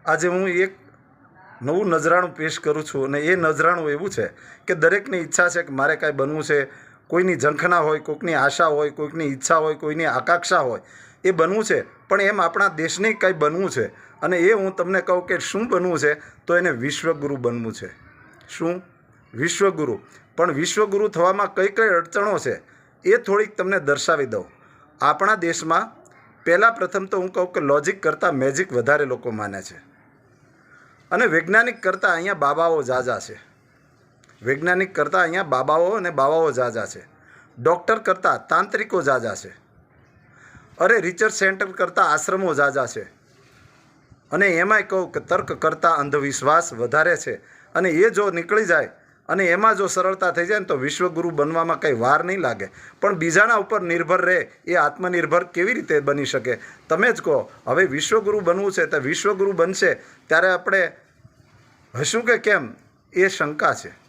આજે હું એક નવું નજરાણું પેશ કરું છું અને એ નજરાણું એવું છે કે દરેકની ઈચ્છા છે કે મારે કાંઈ બનવું છે. કોઈની ઝંખના હોય, કોઈકની આશા હોય, કોઈકની ઈચ્છા હોય, કોઈની આકાંક્ષા હોય, એ બનવું છે. પણ એમ આપણા દેશને કંઈ બનવું છે અને એ હું તમને કહું કે શું બનવું છે તો એને વિશ્વગુરુ બનવું છે. શું? વિશ્વગુરુ. પણ વિશ્વગુરુ થવામાં કઈ કઈ અડચણો છે એ થોડીક તમને દર્શાવી દઉં. આપણા દેશમાં પહેલાં પ્રથમ તો હું કહું કે લોજિક કરતાં મેજિક વધારે લોકો માને છે અને વૈજ્ઞાનિક કરતાં અહીંયા બાબાઓ ઝાઝા છે. વૈજ્ઞાનિક કરતાં અહીંયા બાબાઓ અને બાવાઓ ઝાઝા છે. ડૉક્ટર કરતાં તાંત્રિકો ઝાઝા છે. અરે રિસર્ચ સેન્ટર કરતાં આશ્રમો ઝાઝા છે. અને એમાંય કહું કે તર્ક કરતાં અંધવિશ્વાસ વધારે છે. અને એ જો નીકળી જાય અને એમાં જો સરળતા થઈ જાય ને તો વિશ્વગુરુ બનવામાં કંઈ વાર નહીં લાગે. પણ બીજાના ઉપર નિર્ભર રહે એ આત્મનિર્ભર કેવી રીતે બની શકે? તમે જ કહો. હવે વિશ્વગુરુ બનવું છે તો વિશ્વગુરુ બનશે ત્યારે આપણે હશું કે કેમ એ શંકા છે.